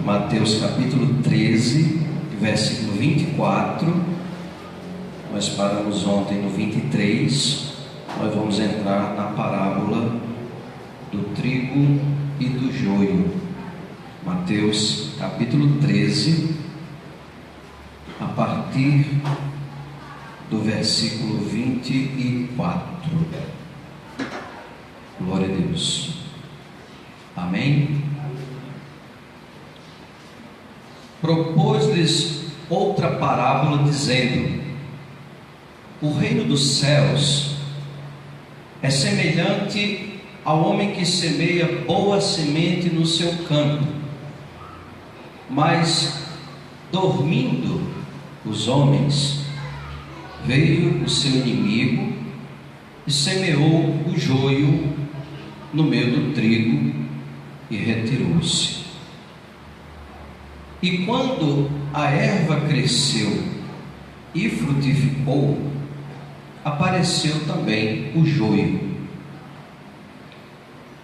Mateus capítulo 13, versículo 24. Nós paramos ontem no 23. Nós vamos entrar na parábola do trigo e do joio. Mateus capítulo 13, a partir do versículo 24. Glória a Deus. Amém. Propôs-lhes outra parábola, dizendo: o reino dos céus é semelhante ao homem que semeia boa semente no seu campo. Mas, dormindo os homens, veio o seu inimigo e semeou o joio no meio do trigo e retirou-se. E quando a erva cresceu e frutificou, apareceu também o joio.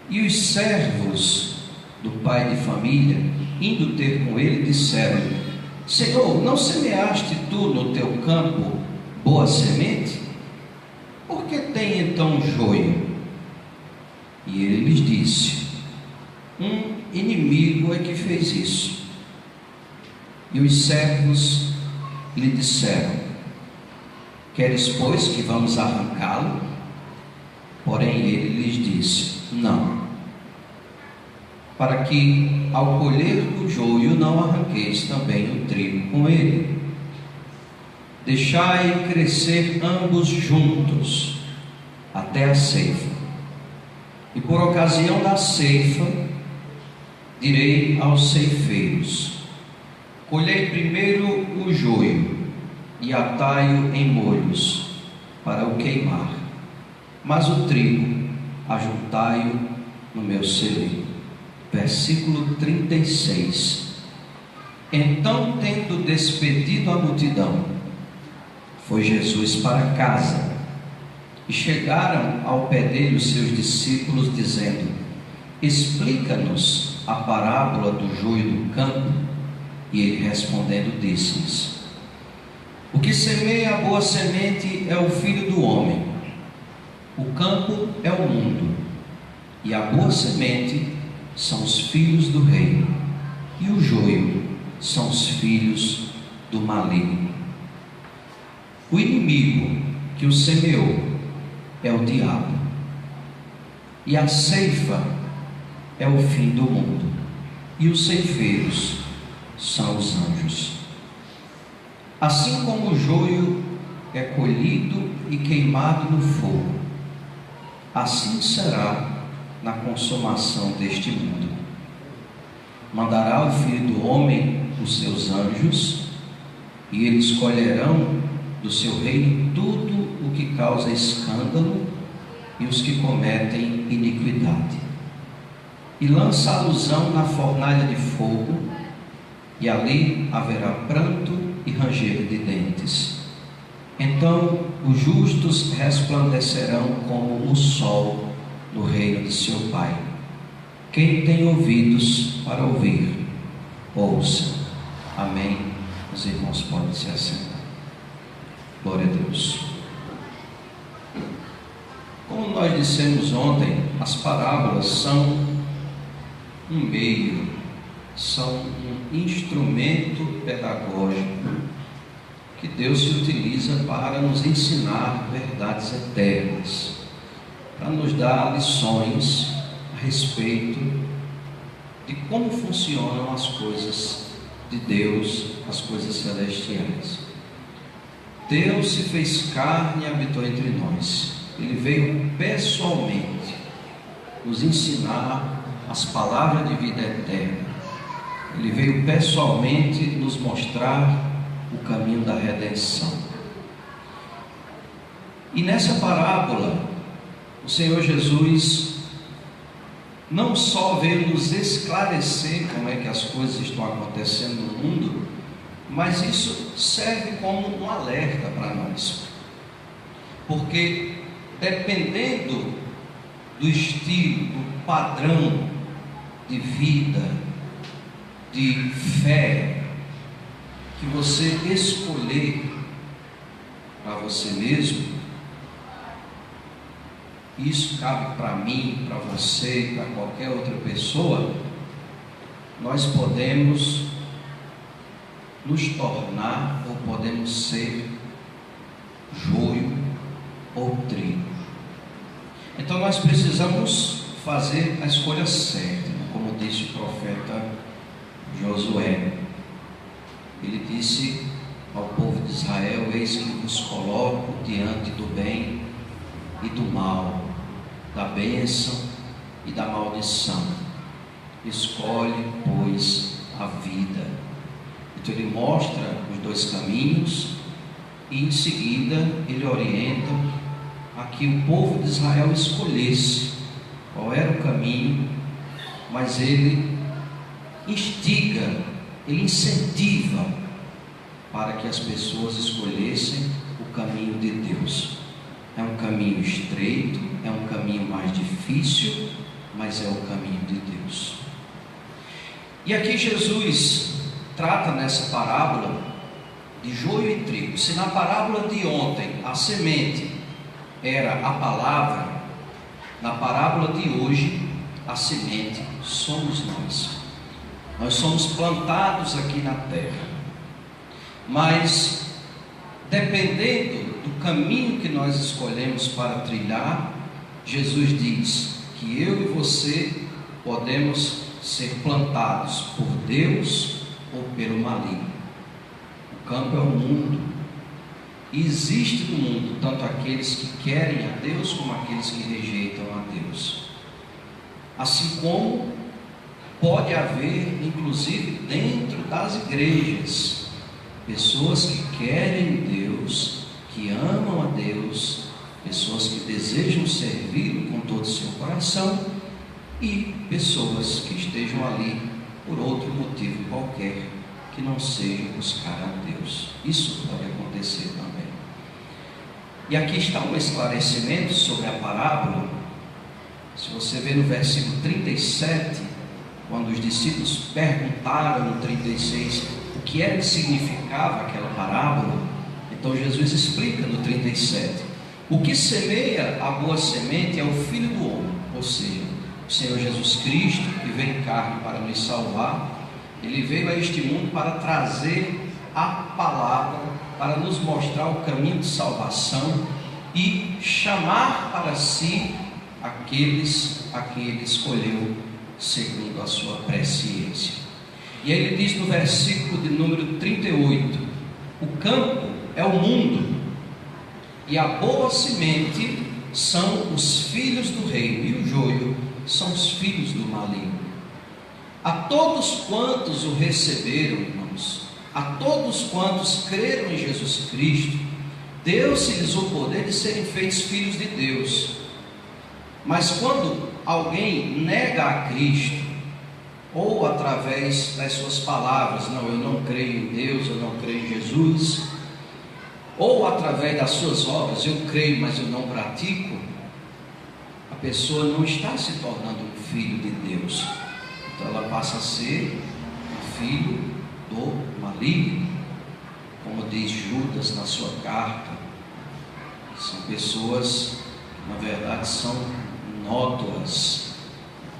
E os servos do pai de família, indo ter com ele, disseram: Senhor, não semeaste tu no teu campo boa semente? Por que tem então joio? E ele lhes disse: um inimigo é que fez isso. E os servos lhe disseram: queres, pois, que vamos arrancá-lo? Porém ele lhes disse: não, para que ao colher o joio não arranqueis também o trigo com ele. Deixai crescer ambos juntos até a ceifa. E por ocasião da ceifa direi aos ceifeiros: colhei primeiro o joio e atai-o em molhos para o queimar, mas o trigo ajuntai-o no meu celeiro. Versículo 36. Então, tendo despedido a multidão, foi Jesus para casa. E chegaram ao pé dele os seus discípulos, dizendo: explica-nos a parábola do joio do campo. E ele respondendo disse-lhes: o que semeia a boa semente é o Filho do homem. O campo é o mundo, e a boa semente são os filhos do reino, e o joio são os filhos do maligno. O inimigo que o semeou é o diabo, e a ceifa é o fim do mundo, e os ceifeiros são os anjos. Assim como o joio é colhido e queimado no fogo, assim será na consumação deste mundo. Mandará o Filho do homem os seus anjos, e eles colherão do seu reino tudo o que causa escândalo e os que cometem iniquidade, e lança alusão na fornalha de fogo, e ali haverá pranto e ranger de dentes. Então os justos resplandecerão como o sol no reino de seu Pai. Quem tem ouvidos para ouvir, ouça. Amém. Os irmãos podem se assentar. Glória a Deus. Como nós dissemos ontem, as parábolas são um meio, são um instrumento pedagógico que Deus se utiliza para nos ensinar verdades eternas, para nos dar lições a respeito de como funcionam as coisas de Deus, as coisas celestiais. Deus se fez carne e habitou entre nós. Ele veio pessoalmente nos ensinar as palavras de vida eterna. Ele veio pessoalmente nos mostrar o caminho da redenção. E nessa parábola, o Senhor Jesus não só veio nos esclarecer como é que as coisas estão acontecendo no mundo, mas isso serve como um alerta para nós. Porque dependendo do estilo, do padrão de vida de fé que você escolher para você mesmo, isso cabe para mim, para você, para qualquer outra pessoa, nós podemos nos tornar ou podemos ser joio ou trigo. Então nós precisamos fazer a escolha certa, como disse o profeta Josué. Ele disse ao povo de Israel: eis que vos coloco diante do bem e do mal, da bênção e da maldição. Escolhe, pois, a vida. Então ele mostra os dois caminhos e em seguida ele orienta a que o povo de Israel escolhesse qual era o caminho, mas ele instiga, ele incentiva para que as pessoas escolhessem o caminho de Deus. É um caminho estreito, é um caminho mais difícil, mas é o caminho de Deus. E aqui Jesus trata nessa parábola de joio e trigo. Se na parábola de ontem a semente era a palavra, na parábola de hoje a semente somos nós. Nós somos plantados aqui na terra, mas dependendo do caminho que nós escolhemos para trilhar, Jesus diz que eu e você podemos ser plantados por Deus ou pelo maligno. O campo é o mundo, e existe no mundo tanto aqueles que querem a Deus como aqueles que rejeitam a Deus. Assim como pode haver, inclusive dentro das igrejas, pessoas que querem Deus, que amam a Deus, pessoas que desejam servi-lo com todo o seu coração, e pessoas que estejam ali por outro motivo qualquer, que não seja buscar a Deus. Isso pode acontecer também. E aqui está um esclarecimento sobre a parábola. Se você ver no versículo 37, quando os discípulos perguntaram no 36 o que era que significava aquela parábola, então Jesus explica no 37: o que semeia a boa semente é o Filho do Homem, ou seja, o Senhor Jesus Cristo, que veio em carne para nos salvar. Ele veio a este mundo para trazer a palavra, para nos mostrar o caminho de salvação e chamar para si aqueles a quem ele escolheu segundo a sua presciência. E aí ele diz no versículo de número 38: o campo é o mundo, e a boa semente são os filhos do reino, e o joio são os filhos do maligno. A todos quantos o receberam, irmãos, a todos quantos creram em Jesus Cristo, deu-se-lhes o poder de serem feitos filhos de Deus. Mas quando alguém nega a Cristo, ou através das suas palavras, não, eu não creio em Deus, eu não creio em Jesus, ou através das suas obras, eu creio, mas eu não pratico, a pessoa não está se tornando um filho de Deus. Então ela passa a ser um filho do maligno, como diz Judas na sua carta. São pessoas que na verdade são nódoas,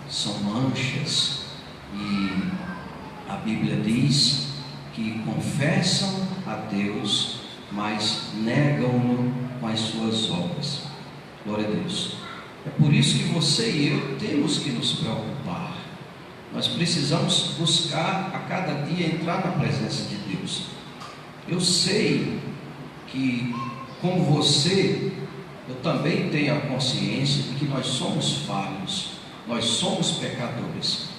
são manchas, e a Bíblia diz que confessam a Deus, mas negam-no com as suas obras. Glória a Deus. É por isso que você e eu temos que nos preocupar. Nós precisamos buscar a cada dia entrar na presença de Deus. Eu sei que, como você, eu também tenho a consciência de que nós somos falhos, nós somos pecadores,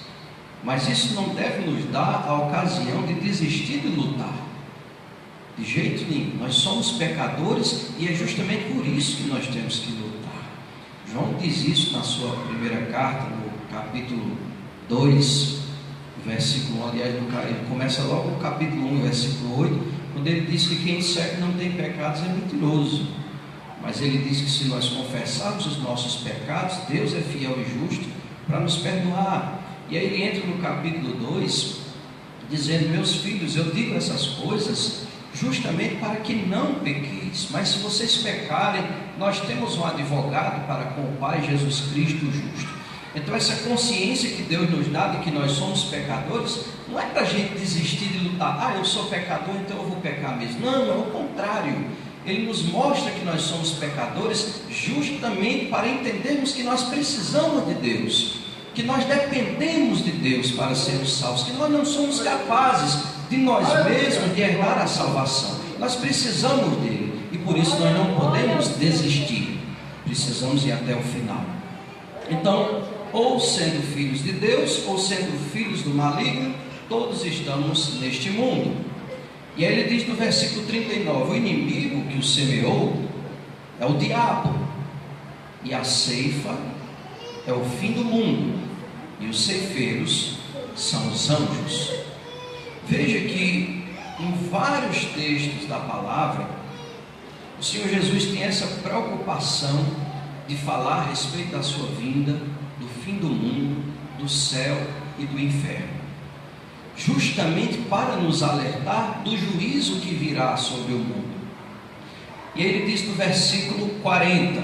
mas isso não deve nos dar a ocasião de desistir de lutar, de jeito nenhum. Nós somos pecadores e é justamente por isso que nós temos que lutar. João diz isso na sua primeira carta, no capítulo 2, versículo 1, aliás, ele começa logo no capítulo 1, versículo 8, quando ele diz que quem disser que não tem pecados é mentiroso. Mas ele diz que se nós confessarmos os nossos pecados, Deus é fiel e justo para nos perdoar. E aí ele entra no capítulo 2 dizendo: meus filhos, eu digo essas coisas justamente para que não pequeis, mas se vocês pecarem, nós temos um advogado para com o Pai, Jesus Cristo justo. Então essa consciência que Deus nos dá de que nós somos pecadores, não é para a gente desistir de lutar. Eu sou pecador, então eu vou pecar mesmo. Não, é o contrário. Ele nos mostra que nós somos pecadores justamente para entendermos que nós precisamos de Deus, que nós dependemos de Deus para sermos salvos, que nós não somos capazes de nós mesmos de herdar a salvação. Nós precisamos dele e por isso nós não podemos desistir, precisamos ir até o final. Então, ou sendo filhos de Deus ou sendo filhos do maligno, todos estamos neste mundo. E aí ele diz no versículo 39: o inimigo que o semeou é o diabo, e a ceifa é o fim do mundo, e os ceifeiros são os anjos. Veja que em vários textos da palavra, o Senhor Jesus tem essa preocupação de falar a respeito da sua vinda, do fim do mundo, do céu e do inferno, justamente para nos alertar do juízo que virá sobre o mundo. E ele diz no versículo 40: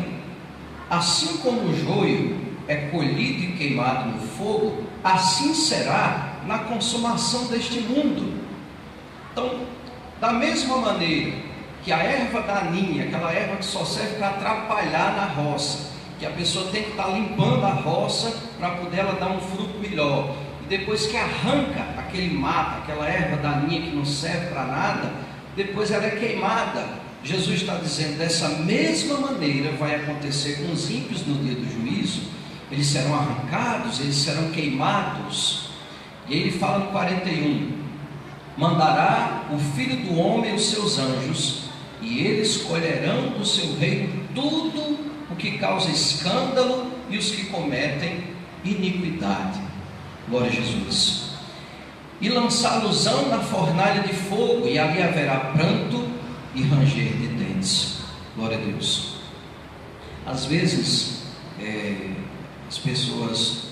assim como o joio é colhido e queimado no fogo, assim será na consumação deste mundo. Então, da mesma maneira que a erva daninha, aquela erva que só serve para atrapalhar na roça, que a pessoa tem que estar limpando a roça para poder ela dar um fruto melhor, e depois que arranca aquele mato, aquela erva daninha que não serve para nada, depois ela é queimada. Jesus está dizendo: dessa mesma maneira vai acontecer com os ímpios no dia do juízo. Eles serão arrancados, eles serão queimados. E ele fala no 41: mandará o Filho do Homem os seus anjos, e eles colherão do seu reino tudo o que causa escândalo e os que cometem iniquidade. Glória a Jesus. E lançá-los-ão na fornalha de fogo, e ali haverá pranto e ranger de dentes. Glória a Deus. Às vezes as pessoas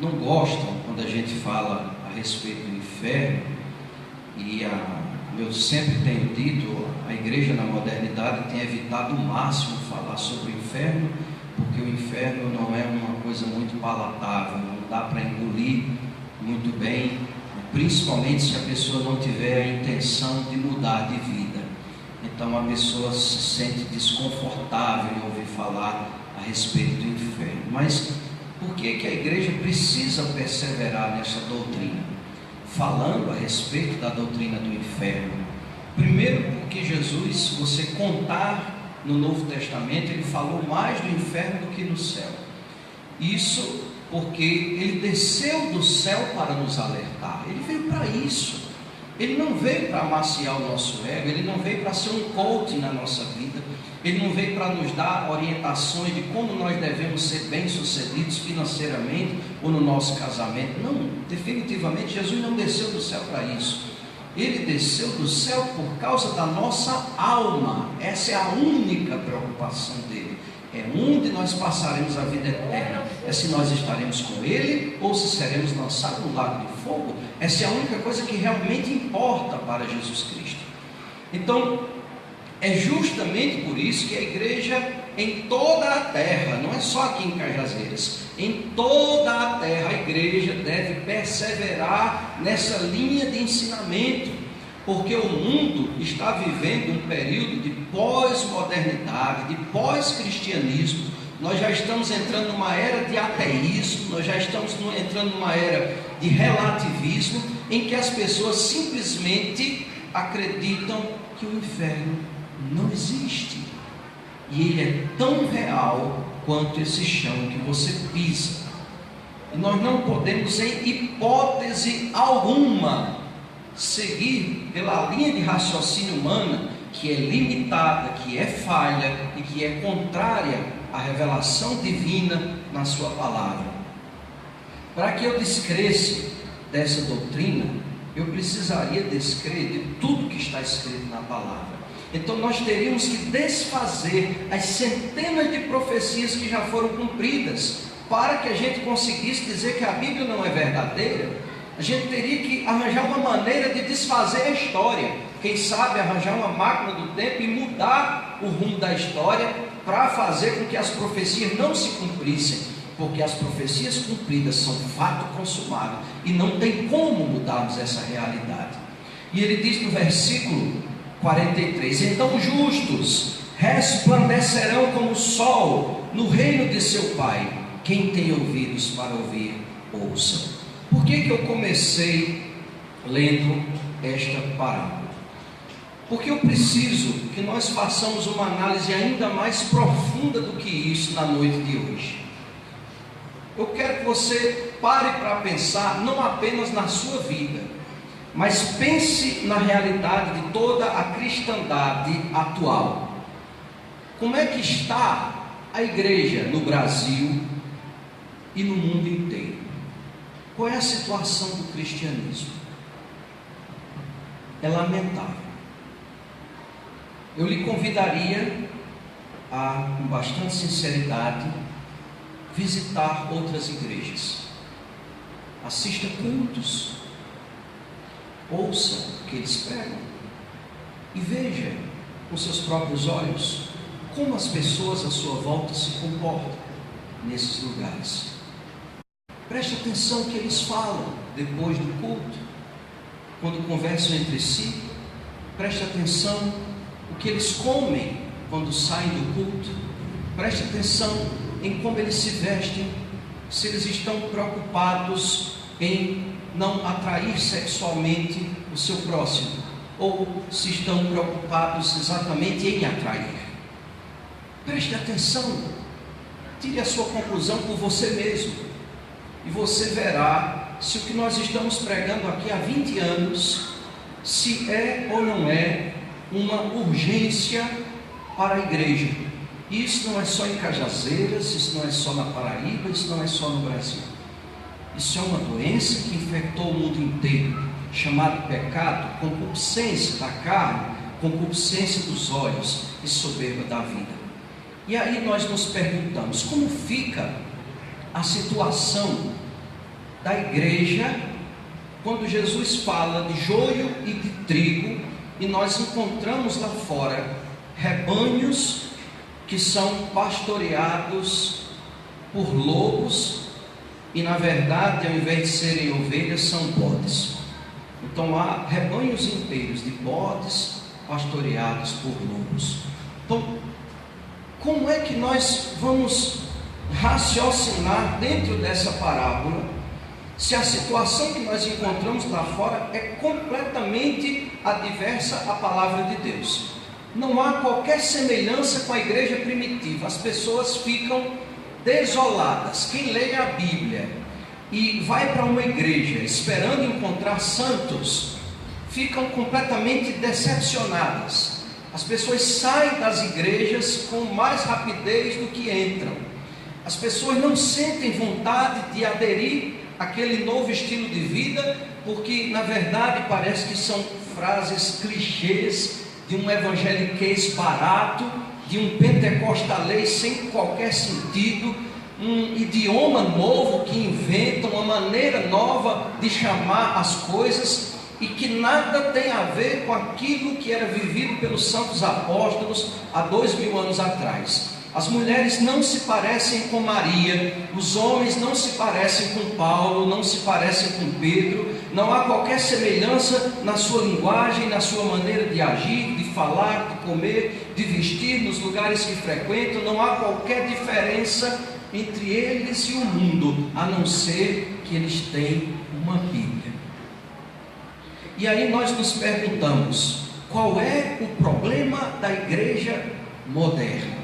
não gostam quando a gente fala a respeito do inferno, e eu sempre tenho dito, a igreja na modernidade tem evitado o máximo falar sobre o inferno, porque o inferno não é uma coisa muito palatável, não dá para engolir muito bem, principalmente se a pessoa não tiver a intenção de mudar de vida. Então a pessoa se sente desconfortável em ouvir falar a respeito do inferno. Mas por que a igreja precisa perseverar nessa doutrina, falando a respeito da doutrina do inferno? Primeiro, porque Jesus, se você contar no Novo Testamento, ele falou mais do inferno do que do céu. Isso porque ele desceu do céu para nos alertar. Ele veio para isso. Ele não veio para amaciar o nosso ego, ele não veio para ser um coach na nossa vida, ele não veio para nos dar orientações de como nós devemos ser bem-sucedidos financeiramente ou no nosso casamento. Não, definitivamente Jesus não desceu do céu para isso. Ele desceu do céu por causa da nossa alma. Essa é a única preocupação dele. É onde nós passaremos a vida eterna. É se nós estaremos com ele ou se seremos lançados no lago de fogo. Essa é a única coisa que realmente importa para Jesus Cristo. Então, é justamente por isso que a igreja em toda a terra, não é só aqui em Cajazeiras, em toda a terra a igreja deve perseverar nessa linha de ensinamento, porque o mundo está vivendo um período de pós-modernidade, de pós-cristianismo. Nós já estamos entrando numa era de ateísmo, nós já estamos entrando numa era de relativismo, em que as pessoas simplesmente acreditam que o inferno não existe, e ele é tão real quanto esse chão que você pisa. E nós não podemos, em hipótese alguma, seguir pela linha de raciocínio humana, que é limitada, que é falha e que é contrária à revelação divina na sua palavra. Para que eu descresse dessa doutrina, eu precisaria descrer de tudo que está escrito na palavra. Então nós teríamos que desfazer as centenas de profecias que já foram cumpridas, para que a gente conseguisse dizer que a Bíblia não é verdadeira. A gente teria que arranjar uma maneira de desfazer a história. Quem sabe arranjar uma máquina do tempo e mudar o rumo da história para fazer com que as profecias não se cumprissem, porque as profecias cumpridas são fato consumado e não tem como mudarmos essa realidade. E ele diz no versículo 43: então os justos resplandecerão como o sol no reino de seu Pai. Quem tem ouvidos para ouvir, ouça. Por que eu comecei lendo esta parábola? Porque eu preciso que nós façamos uma análise ainda mais profunda do que isso na noite de hoje. Eu quero que você pare para pensar não apenas na sua vida, mas pense na realidade de toda a cristandade atual. Como é que está a igreja no Brasil e no mundo inteiro? Qual é a situação do cristianismo? É lamentável. Eu lhe convidaria a, com bastante sinceridade, visitar outras igrejas. Assista cultos, ouça o que eles pregam e veja com seus próprios olhos como as pessoas à sua volta se comportam nesses lugares. Preste atenção no que eles falam depois do culto, quando conversam entre si. Preste atenção no que eles comem quando saem do culto. Preste atenção em como eles se vestem, se eles estão preocupados em não atrair sexualmente o seu próximo, ou se estão preocupados exatamente em atrair. Preste atenção, tire a sua conclusão por você mesmo, e você verá se o que nós estamos pregando aqui há 20 anos, se é ou não é uma urgência para a igreja. E isso não é só em Cajazeiras, isso não é só na Paraíba, isso não é só no Brasil. Isso é uma doença que infectou o mundo inteiro, chamado pecado, concupiscência da carne, concupiscência dos olhos e soberba da vida. E aí nós nos perguntamos, como fica a situação da igreja quando Jesus fala de joio e de trigo, e nós encontramos lá fora rebanhos que são pastoreados por lobos, e na verdade, ao invés de serem ovelhas, são bodes. Então há rebanhos inteiros de bodes pastoreados por lobos. Então, como é que nós vamos raciocinar dentro dessa parábola, se a situação que nós encontramos lá fora é completamente adversa à palavra de Deus? Não há qualquer semelhança com a igreja primitiva. As pessoas ficam desoladas. Quem lê a Bíblia e vai para uma igreja esperando encontrar santos, ficam completamente decepcionadas. As pessoas saem das igrejas com mais rapidez do que entram. As pessoas não sentem vontade de aderir àquele novo estilo de vida, porque na verdade parece que são frases clichês de um evangeliquez barato, de um pentecostalês sem qualquer sentido, um idioma novo que inventa, uma maneira nova de chamar as coisas, e que nada tem a ver com aquilo que era vivido pelos santos apóstolos há 2000 anos atrás. As mulheres não se parecem com Maria, os homens não se parecem com Paulo, não se parecem com Pedro, não há qualquer semelhança na sua linguagem, na sua maneira de agir, de falar, de comer, de vestir, nos lugares que frequentam. Não há qualquer diferença entre eles e o mundo, a não ser que eles têm uma Bíblia. E aí nós nos perguntamos, qual é o problema da igreja moderna?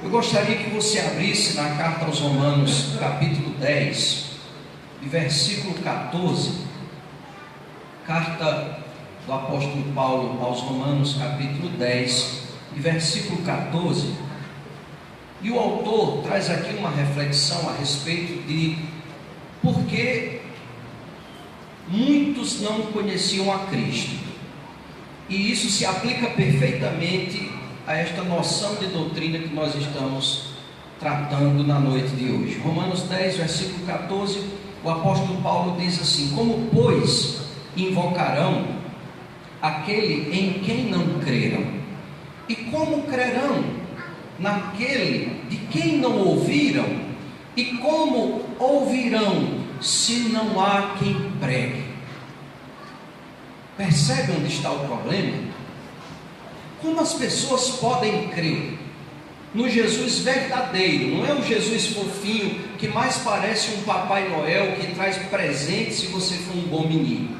Eu gostaria que você abrisse na carta aos Romanos, capítulo 10, e versículo 14, carta do apóstolo Paulo aos Romanos, capítulo 10, e versículo 14, e o autor traz aqui uma reflexão a respeito de por que muitos não conheciam a Cristo, e isso se aplica perfeitamente a esta noção de doutrina que nós estamos tratando na noite de hoje. Romanos 10, versículo 14, o apóstolo Paulo diz assim: como, pois, invocarão aquele em quem não creram? E como crerão naquele de quem não ouviram? E como ouvirão se não há quem pregue? Percebe onde está o problema? Como as pessoas podem crer no Jesus verdadeiro? Não é o Jesus fofinho que mais parece um Papai Noel que traz presentes se você for um bom menino.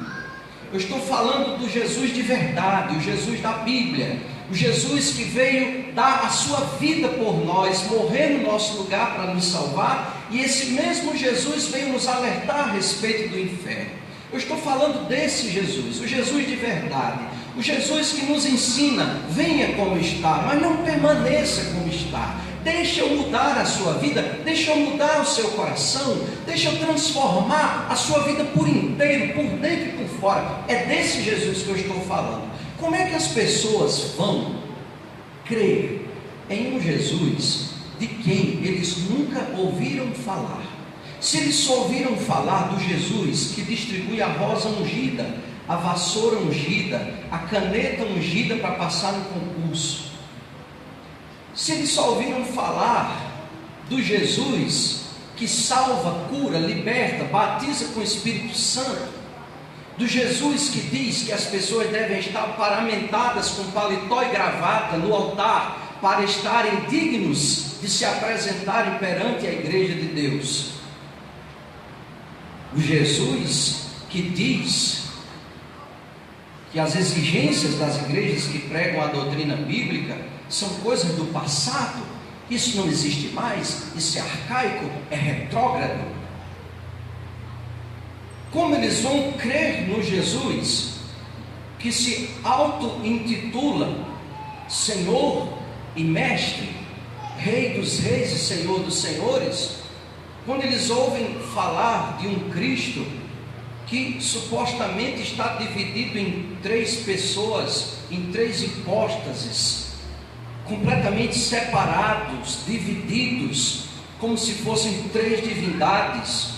Eu estou falando do Jesus de verdade, o Jesus da Bíblia, o Jesus que veio dar a sua vida por nós, morrer no nosso lugar para nos salvar, e esse mesmo Jesus veio nos alertar a respeito do inferno. Eu estou falando desse Jesus, o Jesus de verdade, o Jesus que nos ensina: venha como está, mas não permaneça como está. Deixa eu mudar a sua vida, deixa eu mudar o seu coração, deixa eu transformar a sua vida por inteiro, por dentro e por fora. É desse Jesus que eu estou falando. Como é que as pessoas vão crer em um Jesus de quem eles nunca ouviram falar? Se eles só ouviram falar do Jesus que distribui a rosa ungida, a vassoura ungida, a caneta ungida para passar no concurso, se eles só ouviram falar do Jesus que salva, cura, liberta, batiza com o Espírito Santo, do Jesus que diz que as pessoas devem estar paramentadas com paletó e gravata no altar para estarem dignos de se apresentarem perante a igreja de Deus, o Jesus que diz que as exigências das igrejas que pregam a doutrina bíblica são coisas do passado, isso não existe mais, isso é arcaico, é retrógrado. Como eles vão crer no Jesus que se auto-intitula Senhor e Mestre, Rei dos Reis e Senhor dos Senhores, quando eles ouvem falar de um Cristo que supostamente está dividido em três pessoas, em três hipóstases, completamente separados, divididos, como se fossem três divindades?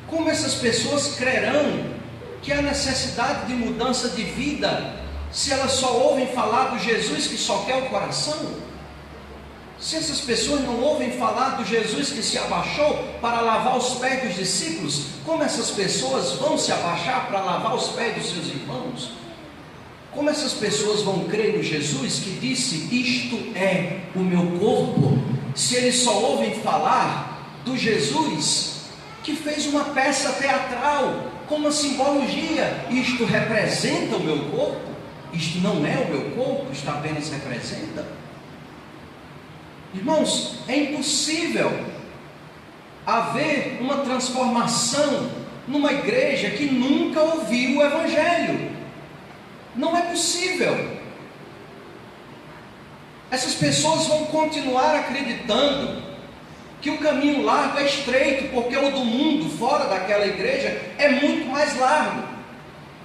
Como essas pessoas crerão que há necessidade de mudança de vida, se elas só ouvem falar do Jesus que só quer o coração? Se essas pessoas não ouvem falar do Jesus que se abaixou para lavar os pés dos discípulos, como essas pessoas vão se abaixar para lavar os pés dos seus irmãos? Como essas pessoas vão crer no Jesus que disse: isto é o meu corpo, se eles só ouvem falar do Jesus que fez uma peça teatral como uma simbologia? Isto representa o meu corpo? Isto não é o meu corpo, isto apenas representa. Irmãos, é impossível haver uma transformação numa igreja que nunca ouviu o Evangelho. Não é possível. Essas pessoas vão continuar acreditando que o caminho largo é estreito, porque o do mundo, fora daquela igreja, é muito mais largo.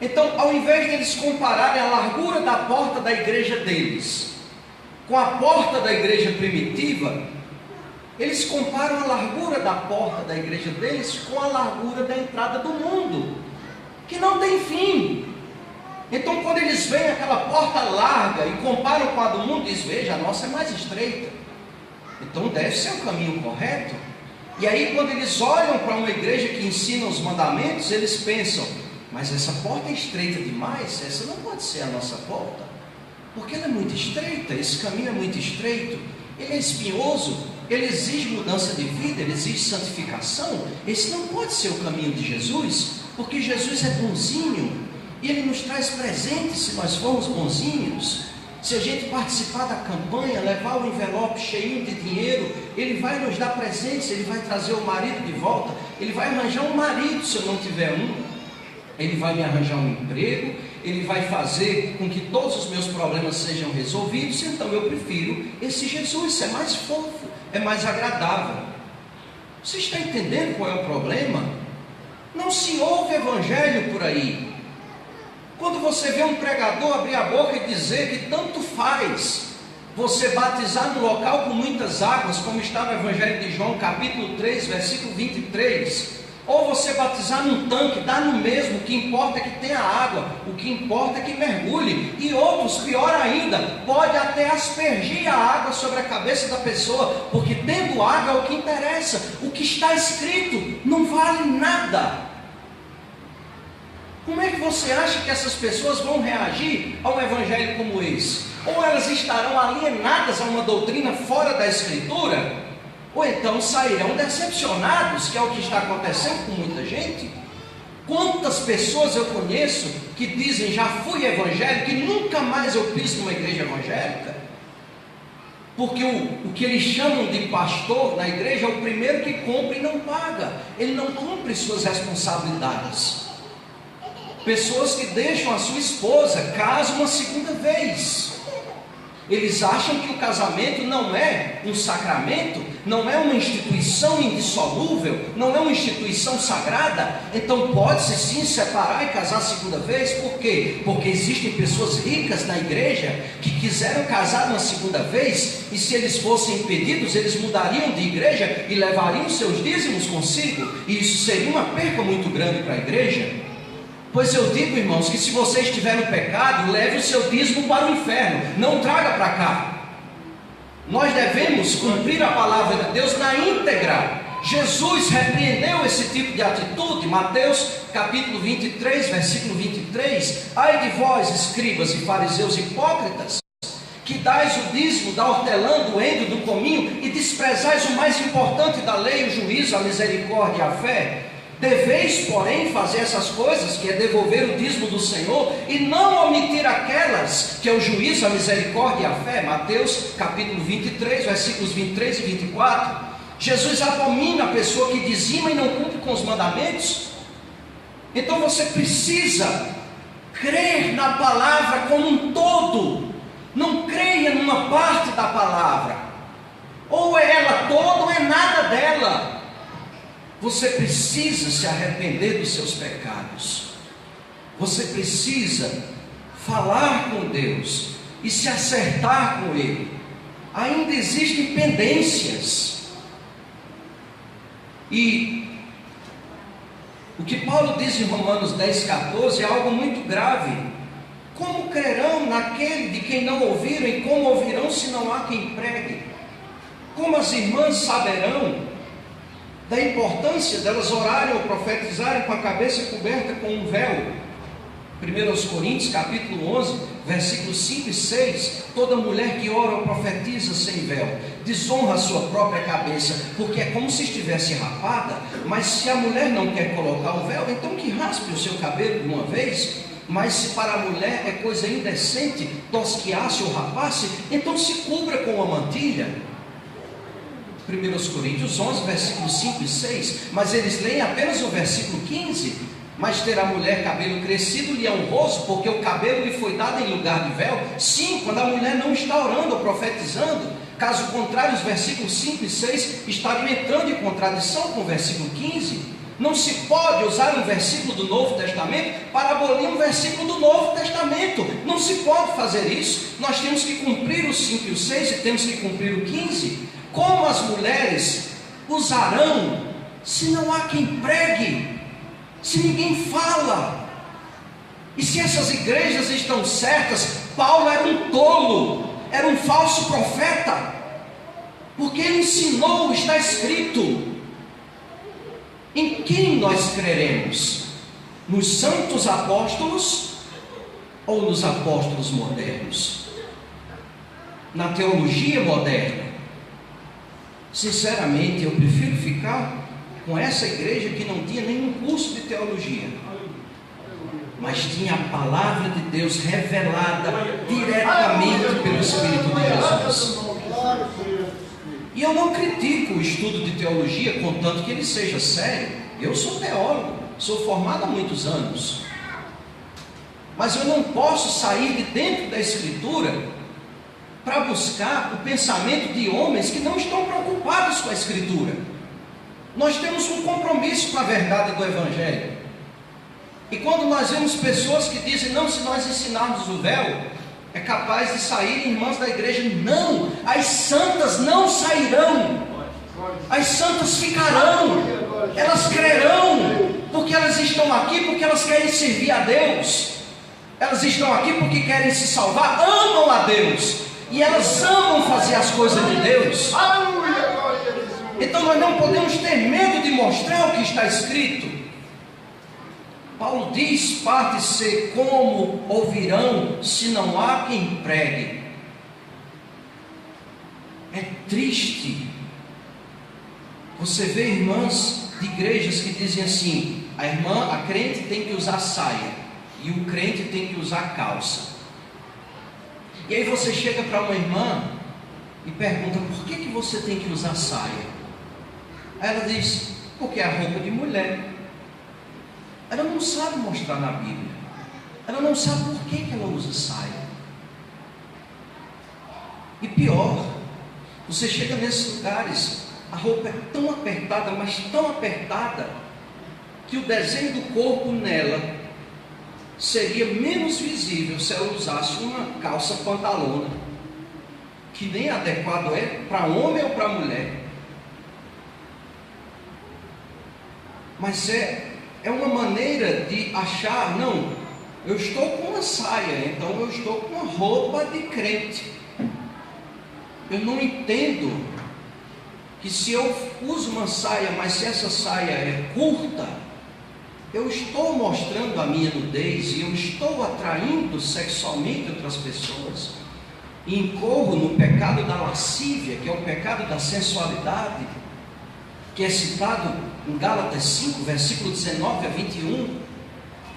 Então, ao invés deles compararem a largura da porta da igreja deles com a porta da igreja primitiva, eles comparam a largura da porta da igreja deles com a largura da entrada do mundo, que não tem fim. Então, quando eles veem aquela porta larga e comparam com a do mundo, eles veem: a nossa é mais estreita, então deve ser o caminho correto. E aí, quando eles olham para uma igreja que ensina os mandamentos, eles pensam: mas essa porta é estreita demais, essa não pode ser a nossa porta, porque ela é muito estreita, esse caminho é muito estreito, ele é espinhoso, ele exige mudança de vida, ele exige santificação. Esse não pode ser o caminho de Jesus, porque Jesus é bonzinho, e Ele nos traz presentes se nós formos bonzinhos. Se a gente participar da campanha, levar o envelope cheio de dinheiro, Ele vai nos dar presentes, Ele vai trazer o marido de volta, Ele vai arranjar um marido se eu não tiver um, Ele vai me arranjar um emprego, Ele vai fazer com que todos os meus problemas sejam resolvidos. Então eu prefiro esse Jesus, é mais fofo, é mais agradável. Você está entendendo qual é o problema? Não se ouve evangelho por aí. Quando você vê um pregador abrir a boca e dizer que tanto faz você batizar no local com muitas águas, como está no Evangelho de João, capítulo 3, versículo 23, Ou você batizar num tanque, dá no mesmo, o que importa é que tenha água, o que importa é que mergulhe. E outros, pior ainda, pode até aspergir a água sobre a cabeça da pessoa, porque tendo água é o que interessa. O que está escrito não vale nada. Como é que você acha que essas pessoas vão reagir a um evangelho como esse? Ou elas estarão alienadas a uma doutrina fora da Escritura, ou então sairão decepcionados, que é o que está acontecendo com muita gente. Quantas pessoas eu conheço que dizem, já fui evangélico e nunca mais eu piso numa igreja evangélica, porque o que eles chamam de pastor na igreja é o primeiro que compra e não paga, ele não cumpre suas responsabilidades. Pessoas que deixam a sua esposa, casam uma segunda vez. Eles acham que o casamento não é um sacramento, não é uma instituição indissolúvel, não é uma instituição sagrada, então pode-se sim separar e casar a segunda vez. Por quê? Porque existem pessoas ricas na igreja que quiseram casar uma segunda vez, e se eles fossem impedidos, eles mudariam de igreja e levariam seus dízimos consigo, e isso seria uma perca muito grande para a igreja. Pois eu digo, irmãos, que se você estiver no pecado, leve o seu dízimo para o inferno, não traga para cá. Nós devemos cumprir a palavra de Deus na íntegra. Jesus repreendeu esse tipo de atitude. Mateus capítulo 23, versículo 23: ai de vós, escribas e fariseus hipócritas, que dais o dízimo da hortelã, do endro, do cominho, e desprezais o mais importante da lei, o juízo, a misericórdia e a fé. Deveis, porém, fazer essas coisas, que é devolver o dízimo do Senhor, e não omitir aquelas, que é o juízo, a misericórdia e a fé. Mateus capítulo 23, versículos 23 e 24. Jesus abomina a pessoa que dizima e não cumpre com os mandamentos. Então você precisa crer na palavra como um todo. Não creia numa parte da palavra, ou é ela toda ou é nada dela. Você precisa se arrepender dos seus pecados. Você precisa falar com Deus e se acertar com Ele. Ainda existem pendências. E o que Paulo diz em Romanos 10,14 é algo muito grave. Como crerão naquele de quem não ouviram, e como ouvirão se não há quem pregue? Como as irmãs saberão da importância delas orarem ou profetizarem com a cabeça coberta com um véu? 1 Coríntios capítulo 11, versículos 5 e 6. Toda mulher que ora ou profetiza sem véu desonra a sua própria cabeça, porque é como se estivesse rapada. Mas se a mulher não quer colocar o véu, então que raspe o seu cabelo de uma vez. Mas se para a mulher é coisa indecente tosquiar-se ou rapar-se, então se cubra com uma mantilha. 1 Coríntios 11, versículos 5 e 6, mas eles leem apenas o versículo 15. Mas ter a mulher cabelo crescido lhe é honroso, porque o cabelo lhe foi dado em lugar de véu. Sim, quando a mulher não está orando ou profetizando. Caso contrário, os versículos 5 e 6 estariam entrando em contradição com o versículo 15. Não se pode usar um versículo do Novo Testamento para abolir um versículo do Novo Testamento. Não se pode fazer isso. Nós temos que cumprir o 5 e o 6 e temos que cumprir o 15. Como as mulheres usarão se não há quem pregue, se ninguém fala? E se essas igrejas estão certas, Paulo era um tolo, era um falso profeta, porque ele ensinou, está escrito. Em quem nós creremos? Nos santos apóstolos ou nos apóstolos modernos? Na teologia moderna? Sinceramente, eu prefiro ficar com essa igreja que não tinha nenhum curso de teologia, mas tinha a palavra de Deus revelada diretamente pelo Espírito de Jesus. E eu não critico o estudo de teologia, contanto que ele seja sério. Eu sou teólogo, sou formado há muitos anos, mas eu não posso sair de dentro da Escritura para buscar o pensamento de homens que não estão preocupados com a Escritura. Nós temos um compromisso com a verdade do Evangelho. E quando nós vemos pessoas que dizem, não, se nós ensinarmos o véu, é capaz de sair irmãs da igreja. Não, as santas não sairão, as santas ficarão. Elas crerão, porque elas estão aqui, porque elas querem servir a Deus. Elas estão aqui porque querem se salvar, amam a Deus. E elas amam fazer as coisas de Deus. Então nós não podemos ter medo de mostrar o que está escrito. Paulo diz: parte-se como ouvirão, se não há quem pregue. É triste você vê irmãs de igrejas que dizem assim: a crente tem que usar saia e o crente tem que usar calça. E aí você chega para uma irmã e pergunta: por que você tem que usar saia? Aí ela diz: porque é a roupa de mulher. Ela não sabe mostrar na Bíblia, ela não sabe por que ela usa saia. E pior, você chega nesses lugares, a roupa é tão apertada, mas tão apertada, que o desenho do corpo nela seria menos visível se ela usasse uma calça pantalona, que nem adequado é para homem ou para mulher. Mas é uma maneira de achar: não, eu estou com uma saia, então eu estou com uma roupa de crente. Eu não entendo que se eu uso uma saia, mas se essa saia é curta, eu estou mostrando a minha nudez e eu estou atraindo sexualmente outras pessoas, e incorro no pecado da lascívia, que é o pecado da sensualidade, que é citado em Gálatas 5, versículo 19 a 21.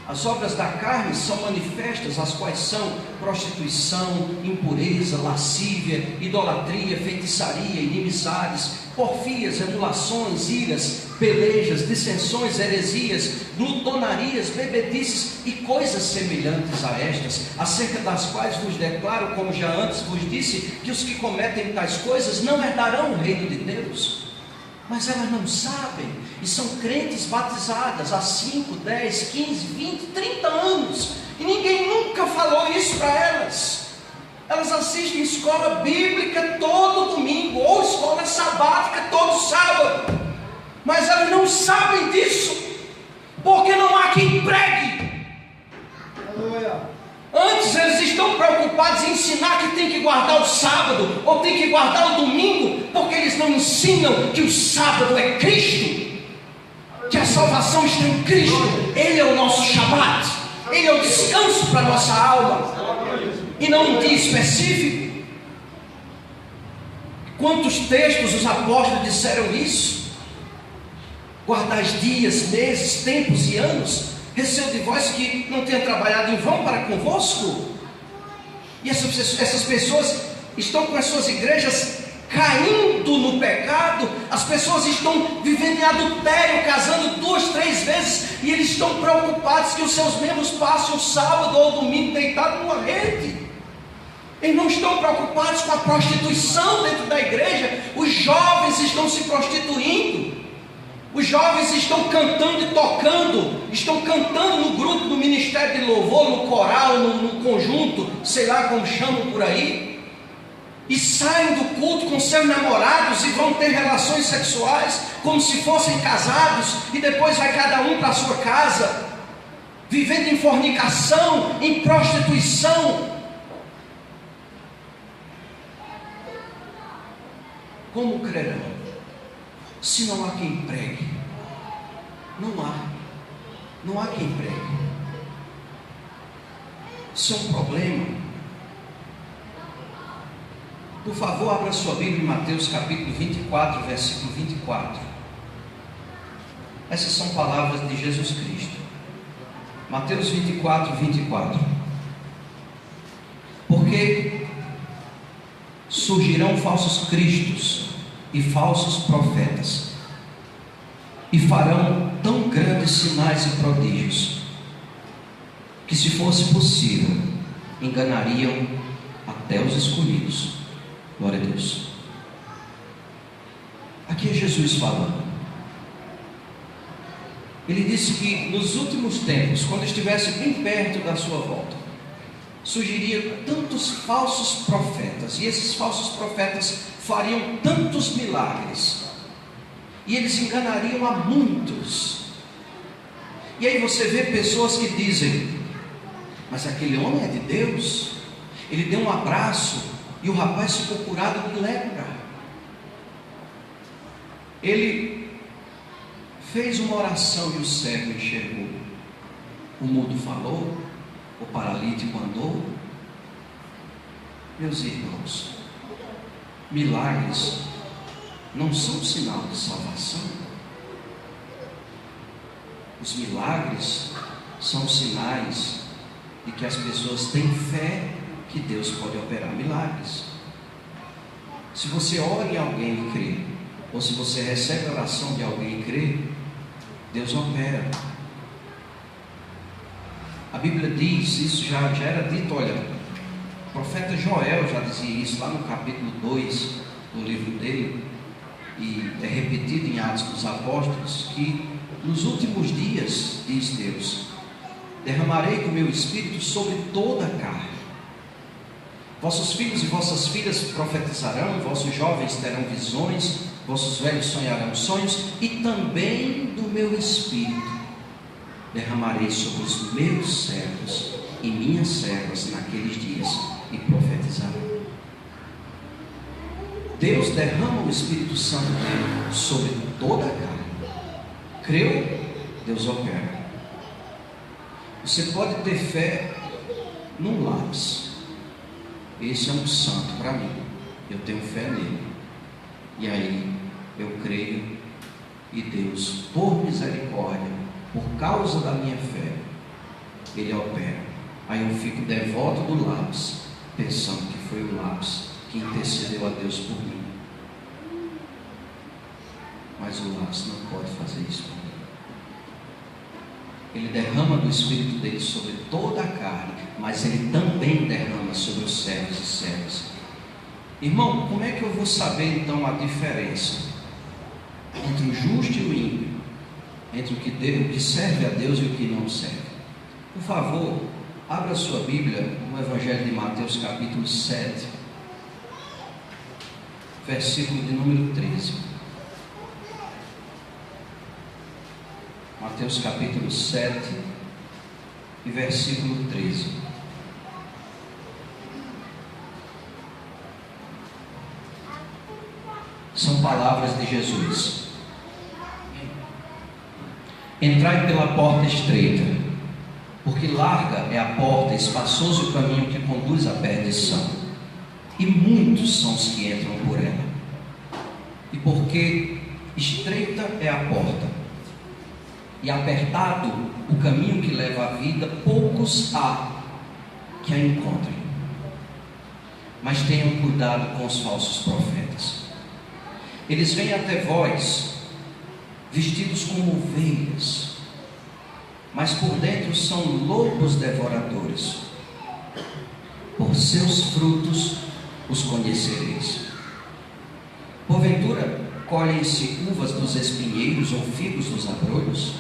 As obras da carne são manifestas, as quais são prostituição, impureza, lascívia, idolatria, feitiçaria, inimizades, porfias, emulações, iras, pelejas, dissensões, heresias, glutonarias, bebedices e coisas semelhantes a estas, acerca das quais vos declaro, como já antes vos disse, que os que cometem tais coisas não herdarão o reino de Deus. Mas elas não sabem, e são crentes batizadas há 5, 10, 15, 20, 30 anos, e ninguém nunca falou isso para elas. Elas assistem escola bíblica todo domingo, ou escola sabática todo sábado, mas elas não sabem disso, porque não há quem pregue. Antes eles estão preocupados em ensinar que tem que guardar o sábado, ou tem que guardar o domingo, porque eles não ensinam que o sábado é Cristo, que a salvação está em Cristo. Ele é o nosso Shabat, Ele é o descanso para a nossa alma, e não um dia específico. Quantos textos os apóstolos disseram isso? Guardais dias, meses, tempos e anos, receio de vós que não tenha trabalhado em vão para convosco. E essas pessoas estão com as suas igrejas caindo no pecado. As pessoas estão vivendo em adultério, casando 2, 3 vezes, e eles estão preocupados que os seus membros passem o sábado ou o domingo deitado numa rede. Eles não estão preocupados com a prostituição dentro da igreja. Os jovens estão se prostituindo. Os jovens estão cantando e tocando, estão cantando no grupo do ministério de louvor, no coral, no conjunto, sei lá como chamam por aí, e saem do culto com seus namorados e vão ter relações sexuais como se fossem casados, e depois vai cada um para a sua casa, vivendo em fornicação, em prostituição. Como crerão se não há quem pregue? Não há quem pregue. Isso é um problema. Por favor, abra sua Bíblia em Mateus capítulo 24, versículo 24. Essas são palavras de Jesus Cristo. Mateus 24, 24. Porque surgirão falsos cristos e falsos profetas, e farão tão grandes sinais e prodígios, que, se fosse possível, enganariam até os escolhidos. Glória a Deus. Aqui é Jesus falando. Ele disse que nos últimos tempos, quando estivesse bem perto da sua volta, surgiriam tantos falsos profetas, e esses falsos profetas fariam tantos milagres, e eles enganariam a muitos. E aí você vê pessoas que dizem: mas aquele homem é de Deus, ele deu um abraço e o rapaz ficou curado de lepra. Ele fez uma oração e o cego enxergou, o mudo falou, o paralítico andou. Meus irmãos, milagres não são sinal de salvação. Os milagres são sinais de que as pessoas têm fé que Deus pode operar milagres. Se você ora em alguém e crê, ou se você recebe a oração de alguém e crê, Deus opera. A Bíblia diz, isso já era dito, olha, o profeta Joel já dizia isso lá no capítulo 2 do livro dele, e é repetido em Atos dos Apóstolos, que nos últimos dias, diz Deus, derramarei do meu espírito sobre toda a carne. Vossos filhos e vossas filhas profetizarão, vossos jovens terão visões, vossos velhos sonharão sonhos, e também do meu espírito derramarei sobre os meus servos e minhas servas naqueles dias, e profetizarão. Deus derrama o Espírito Santo dele sobre toda a carne. Creu? Deus opera. Você pode ter fé num lápis. Esse é um santo para mim, eu tenho fé nele, e aí eu creio, e Deus, por misericórdia, por causa da minha fé, Ele opera. Aí eu fico devoto do lápis, pensando que foi o lápis que intercedeu a Deus por mim. Mas o lápis não pode fazer isso por mim. Ele derrama do Espírito dele sobre toda a carne, mas Ele também derrama sobre os servos e servas. Irmão, como é que eu vou saber então a diferença entre o justo e o ímpio, entre o que serve a Deus e o que não serve? Por favor, abra sua Bíblia no Evangelho de Mateus capítulo 7, versículo de número 13. Mateus capítulo 7 e versículo 13. São palavras de Jesus. Entrai pela porta estreita, porque larga é a porta, espaçoso o caminho que conduz à perdição, e muitos são os que entram por ela. E porque estreita é a porta, e apertado o caminho que leva à vida, poucos há que a encontrem. Mas tenham cuidado com os falsos profetas. Eles vêm até vós vestidos como ovelhas, mas por dentro são lobos devoradores. Por seus frutos os conhecereis. Porventura colhem-se uvas dos espinheiros ou figos dos abrolhos?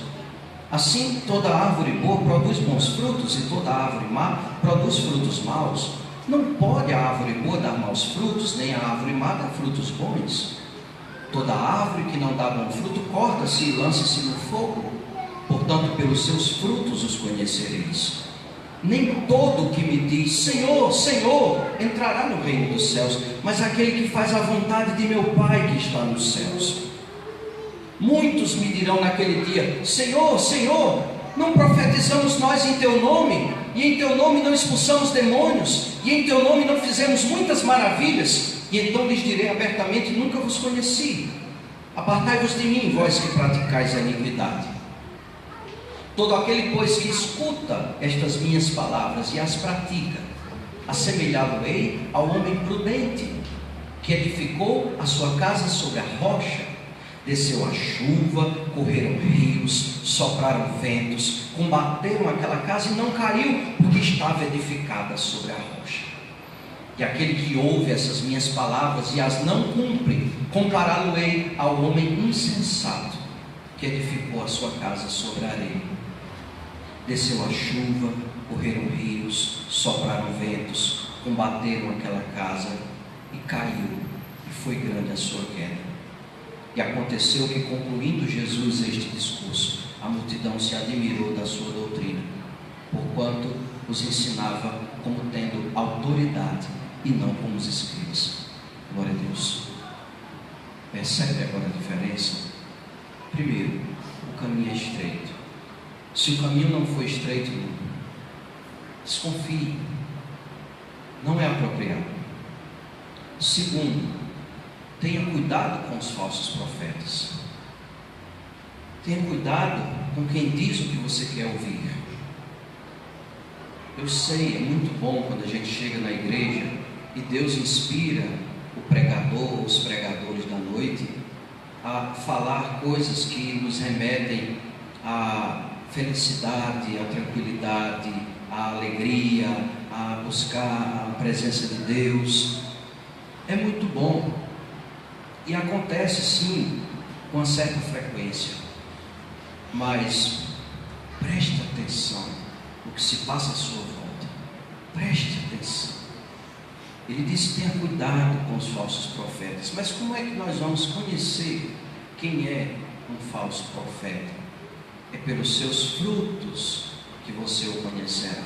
Assim toda árvore boa produz bons frutos, e toda árvore má produz frutos maus. Não pode a árvore boa dar maus frutos, nem a árvore má dar frutos bons. Toda árvore que não dá bom fruto corta-se e lança-se no fogo. Portanto, pelos seus frutos os conhecereis. Nem todo que me diz Senhor, Senhor, entrará no reino dos céus, mas aquele que faz a vontade de meu Pai que está nos céus. Muitos me dirão naquele dia: Senhor, Senhor, não profetizamos nós em teu nome, e em teu nome não expulsamos demônios, e em teu nome não fizemos muitas maravilhas? E então lhes direi abertamente: nunca vos conheci. Apartai-vos de mim, vós que praticais a iniquidade. Todo aquele, pois, que escuta estas minhas palavras e as pratica, assemelhá-lo-ei ao homem prudente, que edificou a sua casa sobre a rocha. Desceu a chuva, correram rios, sopraram ventos, combateram aquela casa e não caiu, porque estava edificada sobre a rocha. E aquele que ouve essas minhas palavras e as não cumpre, compará-lo-ei ao homem insensato, que edificou a sua casa sobre a areia. Desceu a chuva, correram rios, sopraram ventos, combateram aquela casa e caiu, e foi grande a sua queda. E aconteceu que, concluindo Jesus este discurso, a multidão se admirou da sua doutrina, porquanto os ensinava como tendo autoridade e não como os escribas. Glória a Deus. Percebe agora a diferença? Primeiro, o caminho é estreito. Se o caminho não for estreito, desconfie, não é apropriado. Segundo, tenha cuidado com os falsos profetas. Tenha cuidado com quem diz o que você quer ouvir. Eu sei, é muito bom quando a gente chega na igreja e Deus inspira o pregador, os pregadores da noite, a falar coisas que nos remetem à felicidade, à tranquilidade, à alegria, a buscar a presença de Deus. É muito bom. E acontece sim, com uma certa frequência. Mas preste atenção no que se passa à sua volta. Preste atenção. Ele disse: tenha cuidado com os falsos profetas. Mas como é que nós vamos conhecer quem é um falso profeta? É pelos seus frutos que você o conhecerá.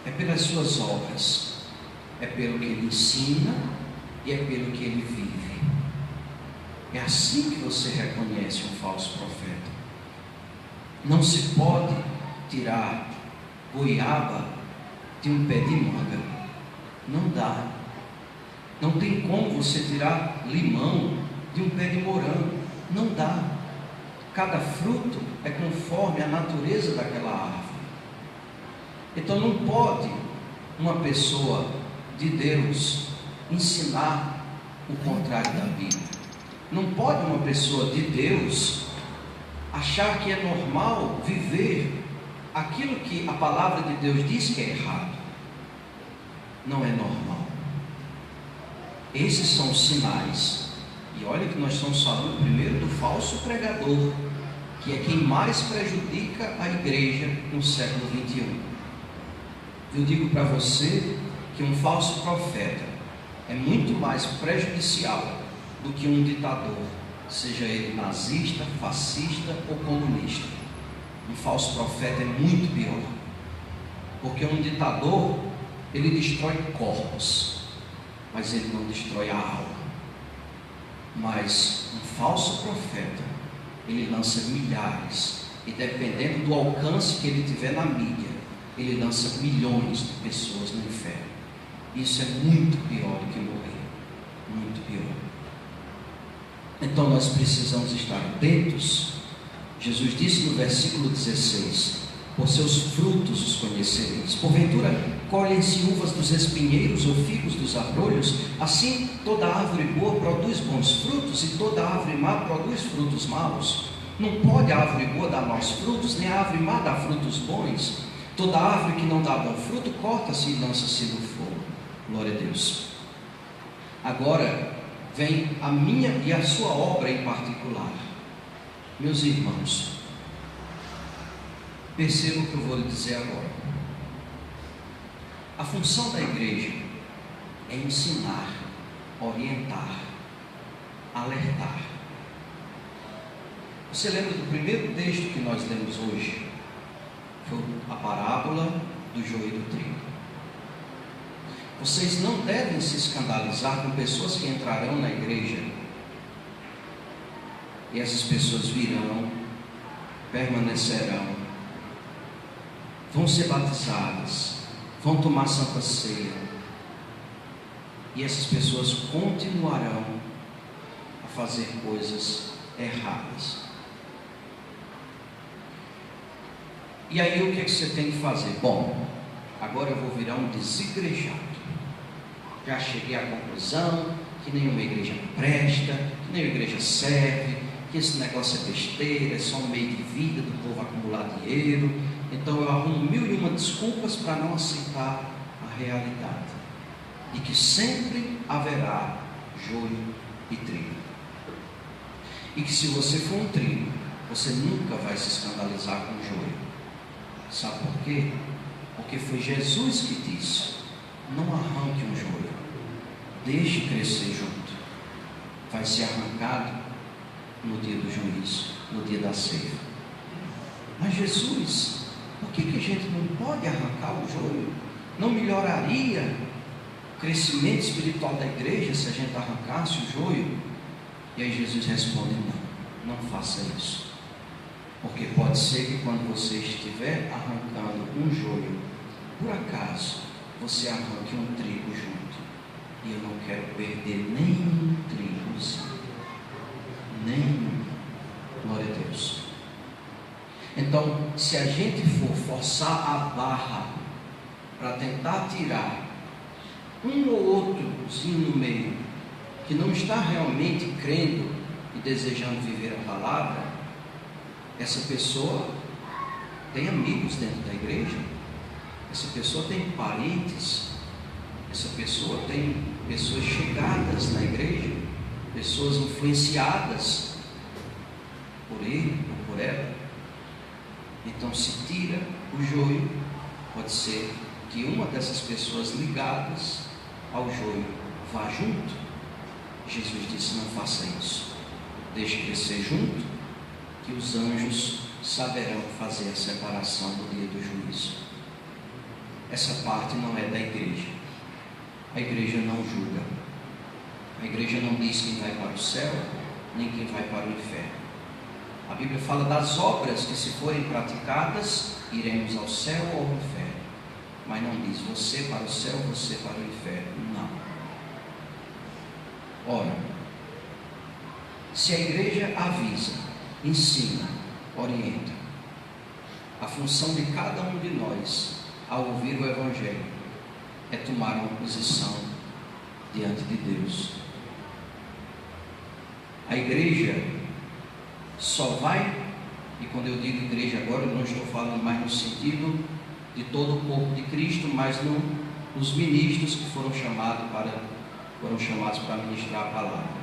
É pelas suas obras. É pelo que ele ensina e é pelo que ele vive. É assim que você reconhece um falso profeta. Não se pode tirar goiaba de um pé de manga. Não dá. Não tem como você tirar limão de um pé de morango. Não dá. Cada fruto é conforme a natureza daquela árvore. Então não pode uma pessoa de Deus ensinar o contrário da Bíblia. Não pode uma pessoa de Deus achar que é normal viver aquilo que a palavra de Deus diz que é errado. Não é normal. Esses são os sinais. E olha que nós estamos falando primeiro do falso pregador, que é quem mais prejudica a igreja no século 21. Eu digo para você que um falso profeta é muito mais prejudicial do que um ditador, seja ele nazista, fascista ou comunista. Um falso profeta é muito pior, porque um ditador, ele destrói corpos, mas ele não destrói a alma. Mas um falso profeta, ele lança milhares, e dependendo do alcance que ele tiver na mídia, ele lança milhões de pessoas no inferno. Isso é muito pior do que morrer, muito pior. Então nós precisamos estar atentos. Jesus disse no versículo 16: por seus frutos os conhecereis. Porventura colhem-se uvas dos espinheiros ou figos dos abrolhos? Assim toda árvore boa produz bons frutos, e toda árvore má produz frutos maus. Não pode a árvore boa dar maus frutos, nem a árvore má dar frutos bons. Toda árvore que não dá bom fruto corta-se e lança-se no fogo. Glória a Deus. Agora vem a minha e a sua obra em particular. Meus irmãos, percebam o que eu vou lhe dizer agora. A função da igreja é ensinar, orientar, alertar. Você lembra do primeiro texto que nós lemos hoje? Foi a parábola do joio e do trigo. Vocês não devem se escandalizar com pessoas que entrarão na igreja, e essas pessoas virão, permanecerão, vão ser batizadas, vão tomar santa ceia, e essas pessoas continuarão a fazer coisas erradas. E aí o que é que você tem que fazer? Bom, agora eu vou virar um desigrejado. Já cheguei à conclusão que nenhuma igreja presta, que nenhuma igreja serve, que esse negócio é besteira, é só um meio de vida do povo acumular dinheiro. Então eu arrumo 1001 desculpas para não aceitar a realidade de que sempre haverá joio e trigo, e que se você for um trigo, você nunca vai se escandalizar com o joio. Sabe por quê? Porque foi Jesus que disse: não arranque um joio, deixe crescer junto. Vai ser arrancado no dia do juízo, no dia da ceifa. Mas Jesus, por que a gente não pode arrancar o joio? Não melhoraria o crescimento espiritual da igreja se a gente arrancasse o joio? E aí Jesus responde: não faça isso. Porque pode ser que quando você estiver arrancando um joio, por acaso, você arranque um trigo junto. E eu não quero perder nenhum trigo, nenhum. Glória a Deus. Então, se a gente for forçar a barra para tentar tirar um ou outrozinho no meio, que não está realmente crendo e desejando viver a palavra, essa pessoa tem amigos dentro da igreja, essa pessoa tem parentes, essa pessoa tem pessoas chegadas na igreja, pessoas influenciadas por ele ou por ela. Então, se tira o joio, pode ser que uma dessas pessoas ligadas ao joio vá junto. Jesus disse: não faça isso, deixe crescer junto, que os anjos saberão fazer a separação do dia do juízo. Essa parte não é da igreja. A igreja não julga. A igreja não diz quem vai para o céu, nem quem vai para o inferno. A Bíblia fala das obras que, se forem praticadas, iremos ao céu ou ao inferno. Mas não diz você para o céu, você para o inferno. Não. Ora, se a igreja avisa, ensina, orienta, a função de cada um de nós ao ouvir o Evangelho é tomar uma posição diante de Deus. A igreja só vai, e quando eu digo igreja agora, eu não estou falando mais no sentido de todo o corpo de Cristo, mas nos ministros que foram chamados para ministrar a palavra.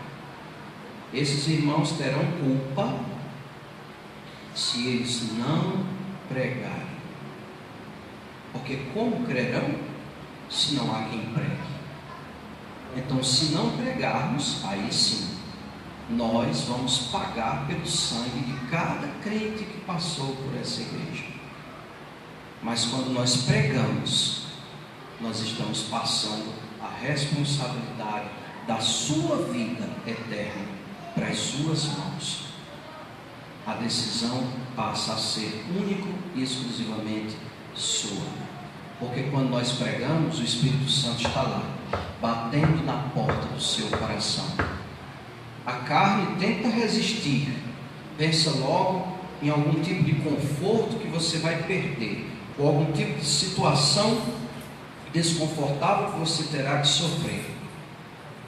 Esses irmãos terão culpa se eles não pregarem. Porque como crerão se não há quem pregue? Então, se não pregarmos, aí sim, nós vamos pagar pelo sangue de cada crente que passou por essa igreja. Mas quando nós pregamos, nós estamos passando a responsabilidade da sua vida eterna para as suas mãos. A decisão passa a ser único e exclusivamente sua. Porque quando nós pregamos, o Espírito Santo está lá, batendo na porta do seu coração. A carne tenta resistir, pensa logo em algum tipo de conforto que você vai perder, ou algum tipo de situação desconfortável que você terá que sofrer.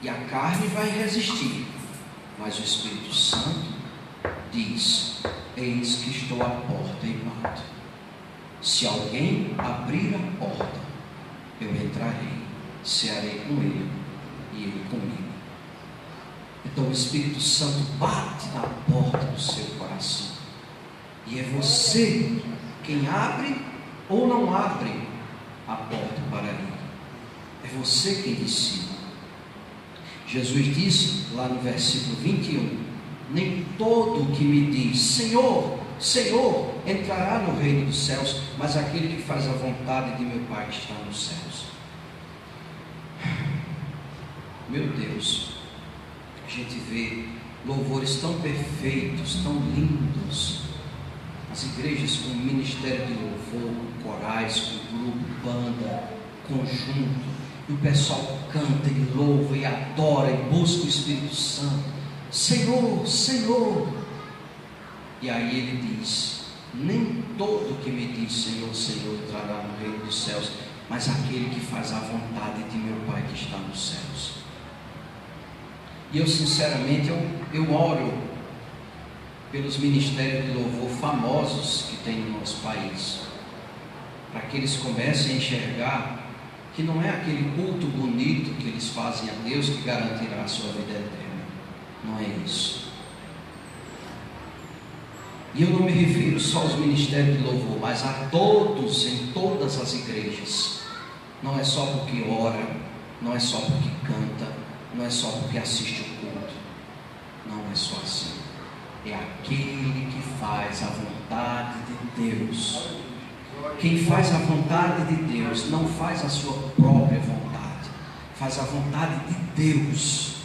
E a carne vai resistir, mas o Espírito Santo diz: eis que estou à porta e bato. Se alguém abrir a porta, eu entrarei, cearei com ele e ele comigo. Então o Espírito Santo bate na porta do seu coração, e é você quem abre ou não abre a porta para ele. É você quem decide. Jesus disse lá no versículo 21: nem todo o que me diz Senhor, Senhor, entrará no reino dos céus, mas aquele que faz a vontade de meu Pai que está nos céus. Meu Deus, a gente vê louvores tão perfeitos, tão lindos, as igrejas com ministério de louvor, com corais, com grupo, banda, conjunto, e o pessoal canta e louva e adora e busca o Espírito Santo. Senhor, Senhor. E aí ele diz: nem todo que me diz Senhor, Senhor entrará no reino dos céus, mas aquele que faz a vontade de meu Pai que está nos céus. E eu sinceramente, eu oro pelos ministérios de louvor famosos que tem no nosso país, para que eles comecem a enxergar que não é aquele culto bonito que eles fazem a Deus que garantirá a sua vida eterna. Não é isso. E eu não me refiro só aos ministérios de louvor, mas a todos, em todas as igrejas. Não é só porque ora, não é só porque canta, não é só porque assiste o culto. Não é só assim. é aquele que faz a vontade de Deus. Quem faz a vontade de Deus não faz a sua própria vontade, faz a vontade de Deus.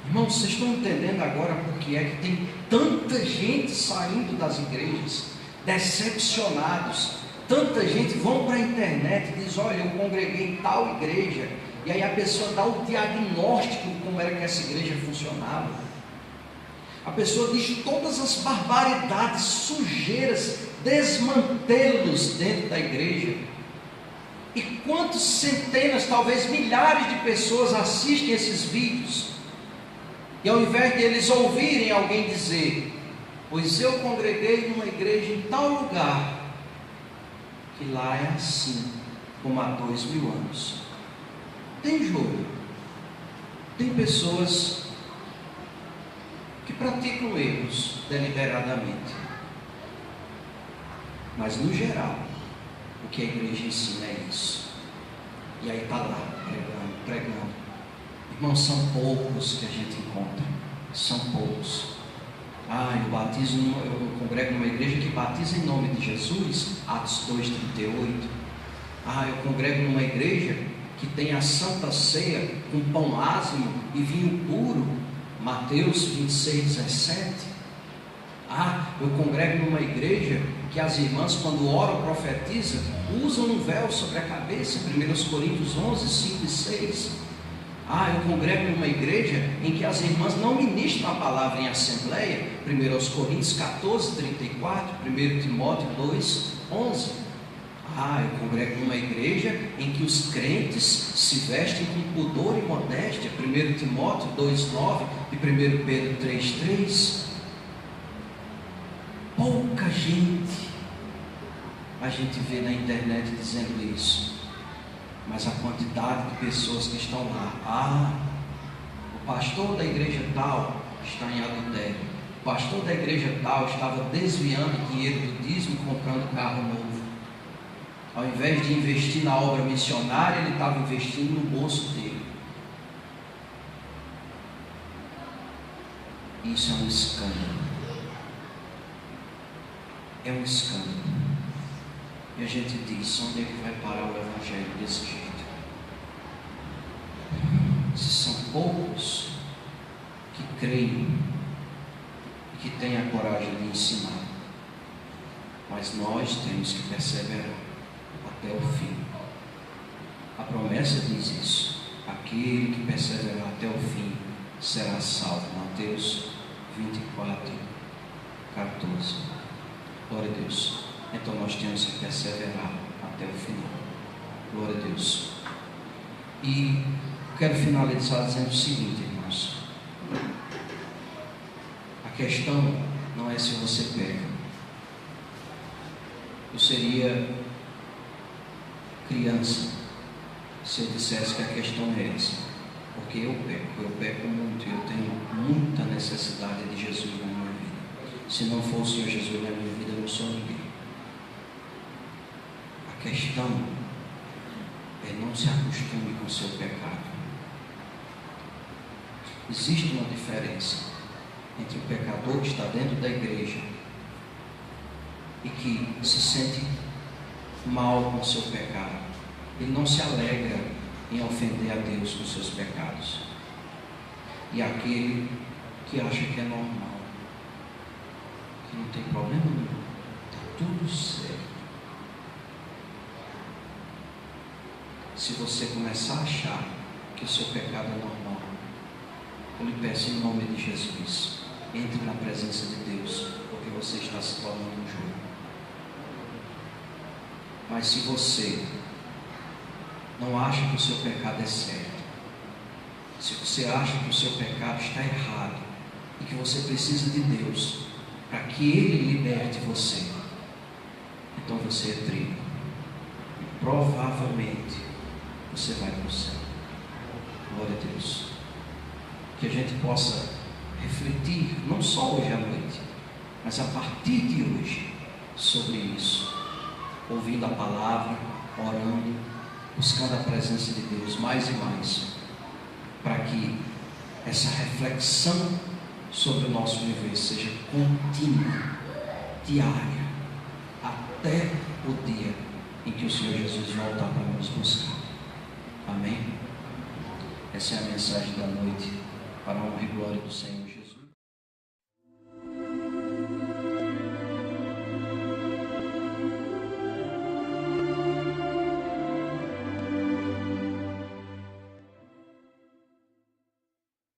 Irmãos, vocês estão entendendo agora porque é que tem tanta gente saindo das igrejas, decepcionados? Tanta gente vão para a internet e diz: olha, eu congreguei em tal igreja, e aí a pessoa dá o diagnóstico de como era que essa igreja funcionava. A pessoa diz todas as barbaridades, sujeiras, desmantelos dentro da igreja. E quantas centenas, talvez milhares de pessoas assistem esses vídeos, e ao invés de eles ouvirem alguém dizer: pois eu congreguei numa igreja em tal lugar, que lá é assim, como há 2000 anos. Tem jogo, tem pessoas que praticam erros deliberadamente, mas no geral, o que a igreja ensina é isso. E aí está lá, pregando. Irmãos, são poucos que a gente encontra, são poucos. Eu congrego numa igreja que batiza em nome de Jesus, Atos 2,38. Eu congrego numa igreja que tem a Santa Ceia com pão ázimo e vinho puro, Mateus 26,17. Eu congrego numa igreja que as irmãs, quando oram, profetizam, usam um véu sobre a cabeça, 1 Coríntios 11, 5 e 6. Eu congrego numa igreja em que as irmãs não ministram a palavra em assembleia, 1 Coríntios 14, 34, 1 Timóteo 2, 11. Eu congrego numa igreja em que os crentes se vestem com pudor e modéstia, 1 Timóteo 2, 9 e 1 Pedro 3, 3. Pouca gente a gente vê na internet dizendo isso. Mas a quantidade de pessoas que estão lá: o pastor da igreja tal está em adultério, o pastor da igreja tal estava desviando dinheiro do dízimo, comprando carro novo. Ao invés de investir na obra missionária, ele estava investindo no bolso dele. Isso é um escândalo. É um escândalo. E a gente diz: onde é que vai parar o evangelho desse jeito? Se são poucos que creem e que têm a coragem de ensinar, mas nós temos que perseverar até o fim. A promessa diz isso: aquele que perseverar até o fim será salvo. Mateus 24, 14. Glória a Deus. Então nós temos que perseverar até o final. Glória a Deus. E quero finalizar dizendo o seguinte, irmãos: a questão não é se você peca. Eu seria criança se eu dissesse que a questão é essa, porque eu peco muito, e eu tenho muita necessidade de Jesus na minha vida. Se não for o Senhor Jesus na minha vida, eu não sou ninguém. A questão é: não se acostume com o seu pecado. Existe uma diferença entre o pecador que está dentro da igreja e que se sente mal com o seu pecado. Ele não se alegra em ofender a Deus com seus pecados. E aquele que acha que é normal, que não tem problema nenhum, está tudo certo. Se você começar a achar que o seu pecado é normal, eu lhe peço em nome de Jesus, entre na presença de Deus, porque você está se tornando um jogo. Mas se você não acha que o seu pecado é certo, se você acha que o seu pecado está errado e que você precisa de Deus para que Ele liberte você, então você é trigo. E provavelmente você vai para o céu. Glória a Deus. Que a gente possa refletir, não só hoje à noite, mas a partir de hoje, sobre isso, ouvindo a palavra, orando, buscando a presença de Deus mais e mais, para que essa reflexão sobre o nosso viver seja contínua, diária, até o dia em que o Senhor Jesus voltar para nos buscar. Amém? Essa é a mensagem da noite, para a honra e glória do Senhor Jesus.